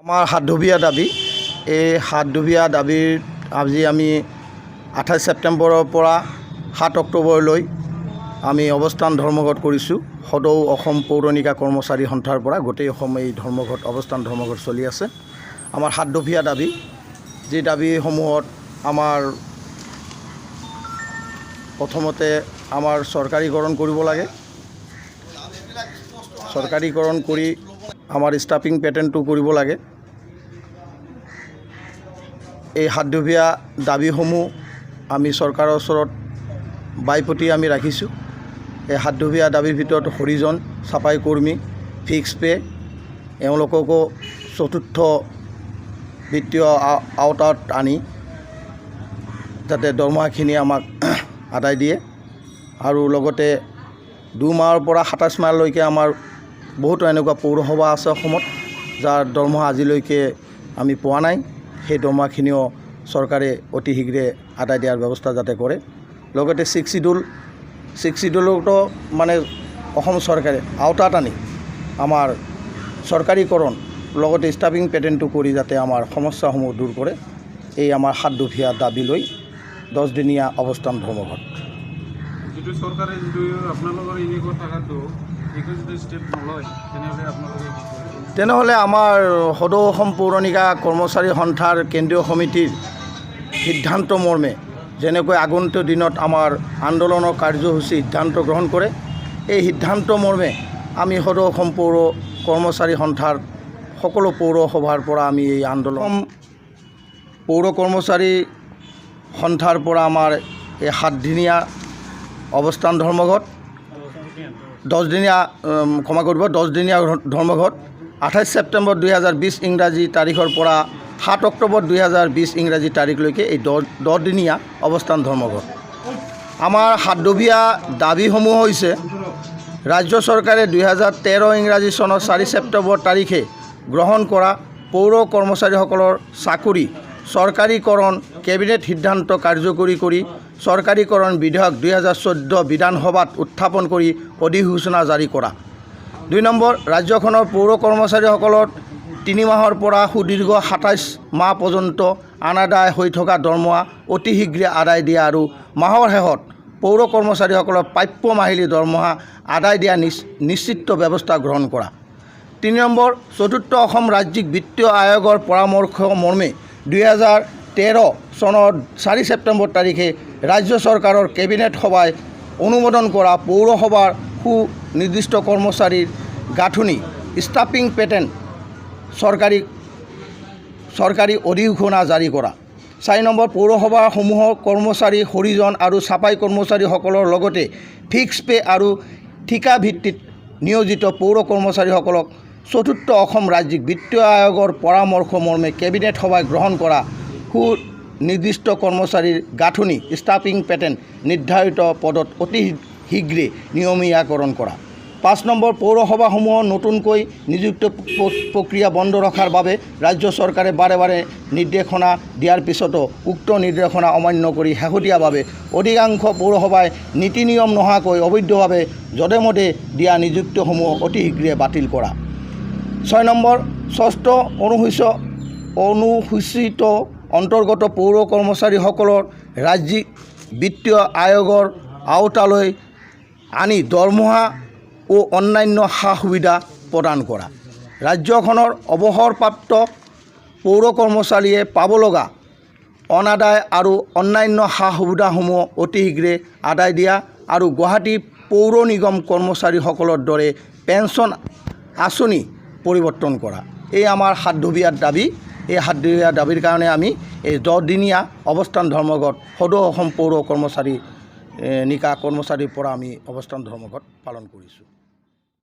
আমাৰ সাতধুবীয়া দাবী এই সাতধুবীয়া দাবীৰ আজি আমি 28 ছেপ্টেম্বৰৰ পৰা 7 অক্টোবৰলৈ আমি অৱস্থান ধৰ্মঘট কৰিছোঁ। সদৌ অসম পৌৰ নিগম কৰ্মচাৰী সন্থাৰ পৰা গোটেই অসম এই ধৰ্মঘট অৱস্থান ধৰ্মঘট চলি আছে। আমাৰ সাতধুবীয়া দাবী যি দাবীসমূহত আমাৰ প্ৰথমতে আমাৰ চৰকাৰীকৰণ কৰিব লাগে। চৰকাৰীকৰণ কৰি আমাৰ ষ্টাফিং পেটাৰ্ণটো কৰিব লাগে। এই সাতধুবীয়া দাবীসমূহ আমি চৰকাৰৰ ওচৰত বাইপতি আমি ৰাখিছোঁ। এই সাতধুবীয়া দাবীৰ ভিতৰত হৰিজন চাফাই কৰ্মী ফিক্স পে এওঁলোককো চতুৰ্থ বিত্তীয় আওতাত আনি যাতে দৰমহাখিনি আমাক আদায় দিয়ে আৰু লগতে 2 মাহৰ পৰা 27 মাহলৈকে আমাৰ বহুতো এনেকুৱা পৌৰসভা আছে অসমত যাৰ দৰমহা আজিলৈকে আমি পোৱা নাই। সেই দৰমহাখিনিও চৰকাৰে অতি শীঘ্ৰে আদায় দিয়াৰ ব্যৱস্থা যাতে কৰে। লগতে 6 শিডিউলতো মানে অসম চৰকাৰে আওতাত আনি আমাৰ চৰকাৰীকৰণ লগতে ষ্টাফিং পেটাৰ্ণটো কৰি যাতে আমাৰ সমস্যাসমূহ দূৰ কৰে। এই আমাৰ সাতধুবীয়া দাবী লৈ 10 দিনীয়া অৱস্থান ধৰ্মঘট। চৰকাৰে আপোনালোকৰ এনেকুৱা থকাটো ষ্টেপ নলয় তেনেহ'লে আমাৰ সদৌ অসম পৌৰ নিগম কৰ্মচাৰী সন্থাৰ কেন্দ্ৰীয় সমিতিৰ সিদ্ধান্ত মৰ্মে যেনেকৈ আগন্তুক দিনত আমাৰ আন্দোলনৰ কাৰ্যসূচী সিদ্ধান্ত গ্ৰহণ কৰে, এই সিদ্ধান্ত মৰ্মে আমি সদৌ অসম পৌৰ কৰ্মচাৰী সন্থাৰ সকলো পৌৰসভাৰ পৰা আমি এই আন্দোলন পৌৰ কৰ্মচাৰী সন্থাৰ পৰা আমাৰ এই 7 দিনীয়া অৱস্থান ধৰ্মঘট 10 দিনীয়া ধৰ্মঘট 28 ছেপ্টেম্বৰ 2020 ইংৰাজী তাৰিখৰ পৰা 7 অক্টোবৰ 2020 ইংৰাজী তাৰিখলৈকে এই 10 দিনীয়া অৱস্থান ধৰ্মঘট। আমাৰ সাতধুবীয়া দাবীসমূহ হৈছে ৰাজ্য চৰকাৰে 2013 ইংৰাজী চনৰ 4 ছেপ্টেম্বৰ তাৰিখে গ্ৰহণ কৰা পৌৰ কৰ্মচাৰীসকলৰ চাকৰি চৰকাৰীকৰণ কেবিনেট সিদ্ধান্ত কাৰ্যকৰী কৰি চৰকাৰীকৰণ বিধেয়ক 2014 বিধানসভাত উত্থাপন কৰি অধিসূচনা জাৰি কৰা। 2 নম্বৰ, ৰাজ্যখনৰ পৌৰ কৰ্মচাৰীসকলৰ 3 মাহৰ পৰা সুদীৰ্ঘ 27 মাহ পৰ্যন্ত অনাদায় হৈ থকা দৰমহা অতি শীঘ্ৰে আদায় দিয়া আৰু মাহৰ শেষত পৌৰ কৰ্মচাৰীসকলৰ প্ৰাপ্য মাহিলী দৰমহা আদায় দিয়া নিশ্চিত ব্যৱস্থা গ্ৰহণ কৰা। 3 নম্বৰ, চতুৰ্থ অসম ৰাজ্যিক বিত্তীয় আয়োগৰ পৰামৰ্শ মৰ্মে 2013 চনৰ 4 ছেপ্টেম্বৰ তাৰিখে ৰাজ্য চৰকাৰৰ কেবিনেট সভাই অনুমোদন কৰা পৌৰসভাৰ সুনিৰ্দিষ্ট কৰ্মচাৰীৰ গাঁথনি ষ্টাফিং পেটাৰ্ণ চৰকাৰী অধিসূচনা জাৰি কৰা। 4 নম্বৰ, পৌৰসভাসমূহৰ কৰ্মচাৰী হৰিজন আৰু চাফাই কৰ্মচাৰীসকলৰ লগতে ফিক্স পে আৰু ঠিকা ভিত্তিত নিয়োজিত পৌৰ কৰ্মচাৰীসকলক চতুৰ্থ অসম ৰাজ্যিক বিত্তীয় আয়োগৰ পৰামৰ্শ মৰ্মে কেবিনেট সভাই গ্ৰহণ কৰা সুনিৰ্দিষ্ট কৰ্মচাৰীৰ গাঁথনি ষ্টাফিং পেটাৰ্ণ নিৰ্ধাৰিত পদত অতি শীঘ্ৰে নিয়মীয়াকৰণ কৰা। 5 নম্বৰ, পৌৰসভাসমূহৰ নতুনকৈ নিযুক্তি প্ৰক্ৰিয়া বন্ধ ৰখাৰ বাবে ৰাজ্য চৰকাৰে বাৰে বাৰে নিৰ্দেশনা দিয়াৰ পিছতো উক্ত নিৰ্দেশনা অমান্য কৰি শেহতীয়াভাৱে অধিকাংশ পৌৰসভাই নীতি নিয়ম নোহোৱাকৈ অবৈধভাৱে যধে মধে দিয়া নিযুক্তিসমূহ অতি শীঘ্ৰে বাতিল কৰা। 6 নম্বৰ, ষষ্ঠ অনুসূচিত অন্তৰ্গত পৌৰ কৰ্মচাৰীসকলৰ ৰাজ্যিক বিত্তীয় আয়োগৰ আওতালৈ আনি দৰমহা ও অন্যান্য সা সুবিধা প্ৰদান কৰা। ৰাজ্যখনৰ অৱসৰপ্ৰাপ্ত পৌৰ কৰ্মচাৰীয়ে পাব লগা অনাদায় আৰু অন্যান্য সা সুবিধাসমূহ অতি শীঘ্ৰে আদায় দিয়া আৰু গুৱাহাটী পৌৰ নিগম কৰ্মচাৰীসকলৰ দৰে পেঞ্চন আঁচনি পৰিৱৰ্তন কৰা। এই আমাৰ সাতধুবীয়া দাবী। এই সাতধুবীয়া দাবীৰ কাৰণে আমি এই 10 দিনীয়া অৱস্থান ধৰ্মঘট সদৌ অসম পৌৰ কৰ্মচাৰী নিগম কৰ্মচাৰীৰ পৰা আমি অৱস্থান ধৰ্মঘট পালন কৰিছোঁ।